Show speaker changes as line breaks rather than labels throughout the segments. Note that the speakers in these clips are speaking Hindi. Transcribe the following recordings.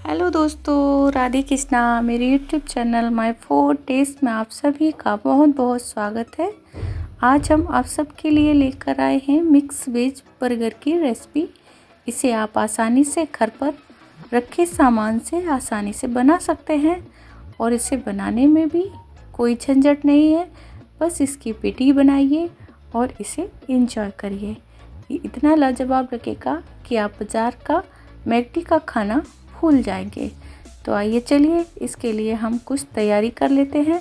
हेलो दोस्तों, राधे कृष्णा। मेरे YouTube channel my food taste में आप सभी का बहुत बहुत स्वागत है। आज हम आप सबके लिए लेकर आए हैं मिक्स वेज बर्गर की रेसिपी। इसे आप आसानी से घर पर रखे सामान से आसानी से बना सकते हैं और इसे बनाने में भी कोई झंझट नहीं है। बस इसकी पेटी बनाइए और इसे एंजॉय करिए। ये इतना लाजवाब लगेगा कि आप बाज़ार का मैकडी का खाना भूल जाएंगे। तो आइए चलिए इसके लिए हम कुछ तैयारी कर लेते हैं।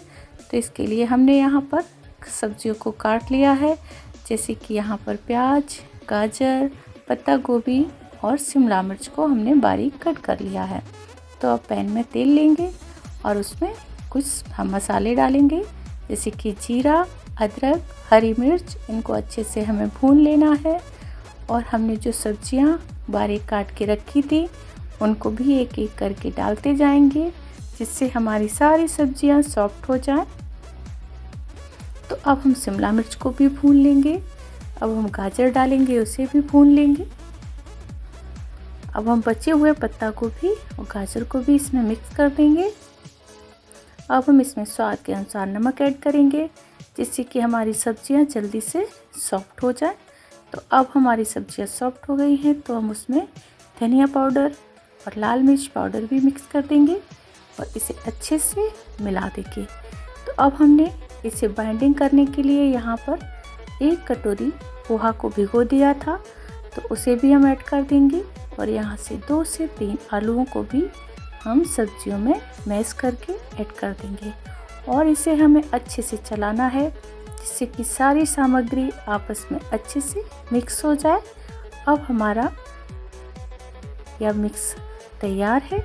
तो इसके लिए हमने यहाँ पर सब्जियों को काट लिया है, जैसे कि यहाँ पर प्याज, गाजर, पत्ता गोभी और शिमला मिर्च को हमने बारीक कट कर लिया है। तो अब पैन में तेल लेंगे और उसमें कुछ हम मसाले डालेंगे, जैसे कि जीरा, अदरक, हरी मिर्च। इनको अच्छे से हमें भून लेना है और हमने जो सब्जियां बारीक काट के रखी थी उनको भी एक एक करके डालते जाएंगे, जिससे हमारी सारी सब्जियां सॉफ्ट हो जाएं। तो अब हम शिमला मिर्च को भी भून लेंगे। अब हम गाजर डालेंगे, उसे भी भून लेंगे। अब हम बचे हुए पत्ता गोभी और गाजर को भी इसमें मिक्स कर देंगे। अब हम इसमें स्वाद के अनुसार नमक ऐड करेंगे, जिससे कि हमारी सब्जियां जल्दी से सॉफ्ट हो जाए। तो अब हमारी सब्जियां सॉफ्ट हो गई हैं, तो हम उसमें धनिया पाउडर और लाल मिर्च पाउडर भी मिक्स कर देंगे और इसे अच्छे से मिला देंगे। तो अब हमने इसे बाइंडिंग करने के लिए यहाँ पर 1 कटोरी पोहा को भिगो दिया था, तो उसे भी हम ऐड कर देंगे और यहाँ से 2 से 3 आलूओं को भी हम सब्जियों में मैश करके ऐड कर देंगे और इसे हमें अच्छे से चलाना है, जिससे कि सारी सामग्री आपस में अच्छे से मिक्स हो जाए। अब हमारा यह मिक्स तैयार है।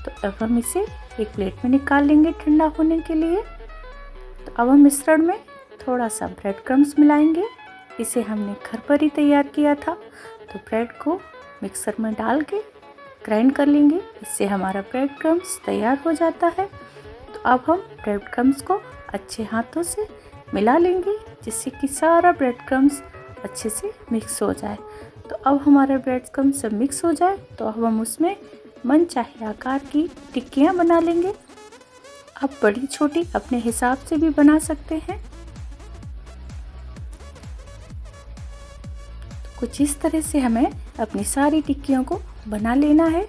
तो अब हम इसे एक प्लेट में निकाल लेंगे ठंडा होने के लिए। तो अब हम मिश्रण में थोड़ा सा ब्रेड क्रम्स मिलाएंगे। इसे हमने घर पर ही तैयार किया था। तो ब्रेड को मिक्सर में डाल के ग्राइंड कर लेंगे, इससे हमारा ब्रेड क्रम्स तैयार हो जाता है। तो अब हम ब्रेड क्रम्स को अच्छे हाथों से मिला लेंगे, जिससे कि सारा ब्रेड क्रम्स अच्छे से मिक्स हो जाए। तो अब हमारा ब्रेड क्रम्स सब मिक्स हो जाए, तो अब हम उसमें मनचाहे आकार की टिक्कियाँ बना लेंगे। आप बड़ी छोटी अपने हिसाब से भी बना सकते हैं। तो कुछ इस तरह से हमें अपनी सारी टिक्कियों को बना लेना है।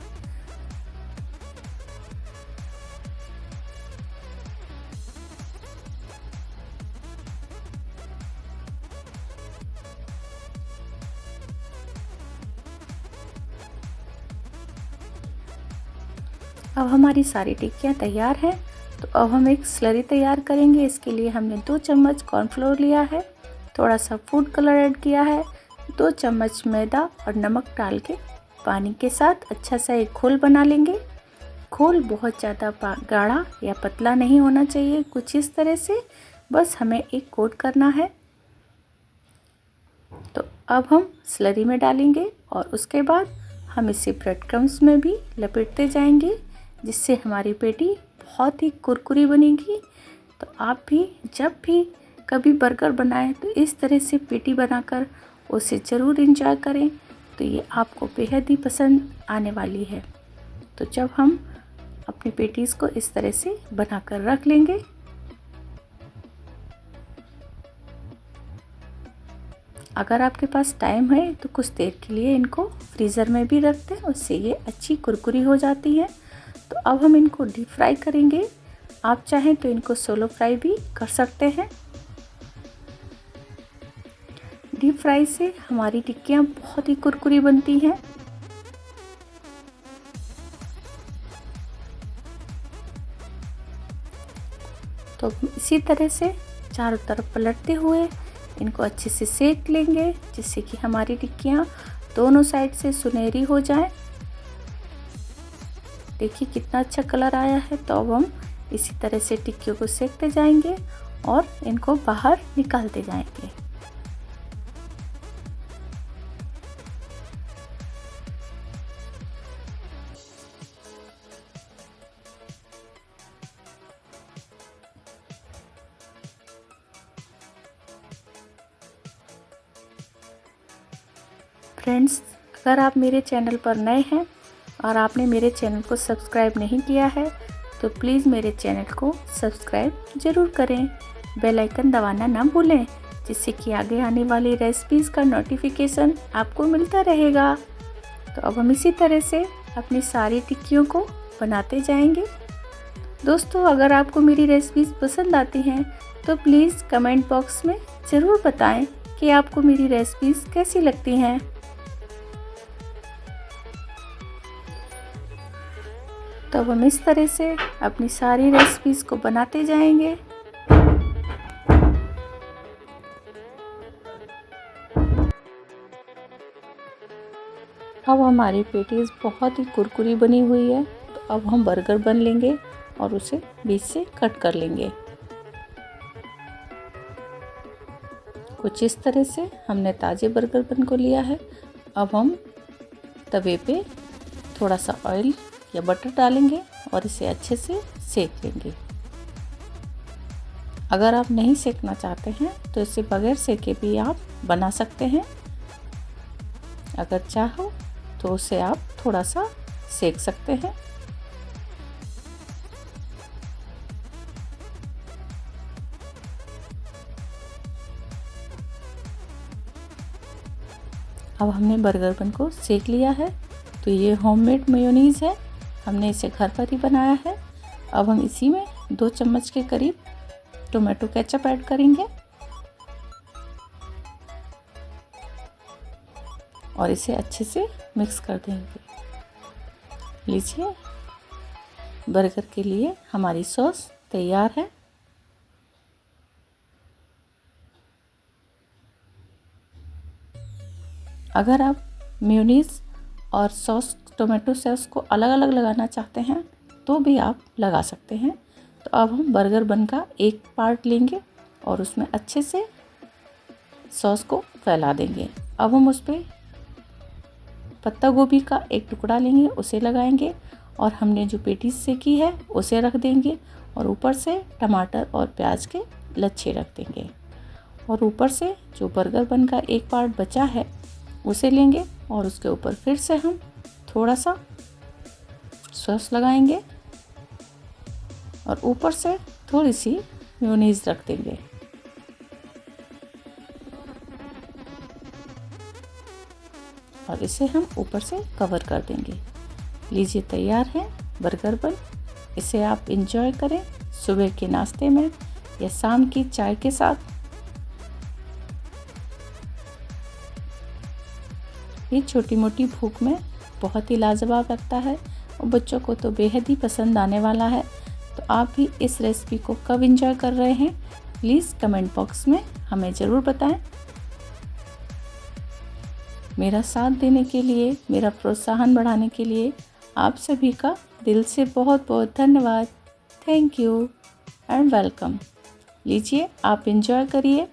अब हमारी सारी टिक्कियाँ तैयार हैं। तो अब हम एक स्लरी तैयार करेंगे। इसके लिए हमने 2 चम्मच कॉर्नफ्लोर लिया है, थोड़ा सा फूड कलर ऐड किया है, 2 चम्मच मैदा और नमक डाल के पानी के साथ अच्छा सा एक घोल बना लेंगे। घोल बहुत ज़्यादा गाढ़ा या पतला नहीं होना चाहिए, कुछ इस तरह से बस हमें एक कोट करना है। तो अब हम स्लरी में डालेंगे और उसके बाद हम इसे ब्रेड क्रम्स में भी लपेटते जाएंगे, जिससे हमारी पेटी बहुत ही कुरकुरी बनेगी। तो आप भी जब भी कभी बर्गर बनाएं तो इस तरह से पेटी बनाकर उसे ज़रूर एंजॉय करें। तो ये आपको बेहद ही पसंद आने वाली है। तो जब हम अपनी पेटीज़ को इस तरह से बनाकर रख लेंगे, अगर आपके पास टाइम है तो कुछ देर के लिए इनको फ्रीज़र में भी रख दें, उससे ये अच्छी कुरकुरी हो जाती है। तो अब हम इनको डीप फ्राई करेंगे। आप चाहें तो इनको सोलो फ्राई भी कर सकते हैं। डीप फ्राई से हमारी टिक्कियाँ बहुत ही कुरकुरी बनती हैं। तो इसी तरह से चारों तरफ पलटते हुए इनको अच्छे से सेक लेंगे, जिससे कि हमारी टिक्कियाँ दोनों साइड से सुनहरी हो जाएं। देखिए कितना अच्छा कलर आया है। तो अब हम इसी तरह से टिक्कियों को सेकते जाएंगे और इनको बाहर निकालते जाएंगे। फ्रेंड्स, अगर आप मेरे चैनल पर नए हैं और आपने मेरे चैनल को सब्सक्राइब नहीं किया है तो प्लीज़ मेरे चैनल को सब्सक्राइब ज़रूर करें। बेल आइकन दबाना ना भूलें, जिससे कि आगे आने वाली रेसिपीज़ का नोटिफिकेशन आपको मिलता रहेगा। तो अब हम इसी तरह से अपनी सारी टिक्कियों को बनाते जाएंगे। दोस्तों, अगर आपको मेरी रेसिपीज़ पसंद आती हैं तो प्लीज़ कमेंट बॉक्स में ज़रूर बताएं कि आपको मेरी रेसिपीज़ कैसी लगती हैं। तो अब हम इस तरह से अपनी सारी रेसिपीज़ को बनाते जाएंगे। अब हमारी पेटीज बहुत ही कुरकुरी बनी हुई है, तो अब हम बर्गर बन लेंगे और उसे बीच से कट कर लेंगे। कुछ इस तरह से हमने ताज़े बर्गर बन को लिया है। अब हम तवे पे थोड़ा सा ऑयल या बटर डालेंगे और इसे अच्छे से सेक लेंगे। अगर आप नहीं सेकना चाहते हैं तो इसे बगैर सेके भी आप बना सकते हैं। अगर चाहो तो उसे आप थोड़ा सा सेक सकते हैं। अब हमने बर्गर बन को सेक लिया है। तो ये होममेड मेयोनीज़ है, हमने इसे घर पर ही बनाया है। अब हम इसी में 2 चम्मच के करीब टोमेटो केचप ऐड करेंगे और इसे अच्छे से मिक्स कर देंगे। लीजिए, बर्गर के लिए हमारी सॉस तैयार है। अगर आप मेयोनीज़ और सॉस, टोमेटो सॉस को अलग अलग लगाना चाहते हैं तो भी आप लगा सकते हैं। तो अब हम बर्गर बन का एक पार्ट लेंगे और उसमें अच्छे से सॉस को फैला देंगे। अब हम उस पर पत्ता गोभी का एक टुकड़ा लेंगे, उसे लगाएंगे और हमने जो पेटीज सेकी है उसे रख देंगे और ऊपर से टमाटर और प्याज के लच्छे रख देंगे। और ऊपर से जो बर्गर बन का एक पार्ट बचा है उसे लेंगे और उसके ऊपर फिर से हम थोड़ा सा सॉस लगाएंगे और ऊपर से थोड़ी सी मेयोनीज़ रख देंगे। और इसे हम ऊपर से कवर कर देंगे। लीजिए, तैयार है बर्गर बन। इसे आप इंजॉय करें सुबह के नाश्ते में या शाम की चाय के साथ। ये छोटी मोटी भूख में बहुत ही लाजवाब लगता है और बच्चों को तो बेहद ही पसंद आने वाला है। तो आप भी इस रेसिपी को कब इंजॉय कर रहे हैं प्लीज़ कमेंट बॉक्स में हमें ज़रूर बताएं। मेरा साथ देने के लिए, मेरा प्रोत्साहन बढ़ाने के लिए आप सभी का दिल से बहुत बहुत धन्यवाद। Thank you and welcome. लीजिए, आप इंजॉय करिए।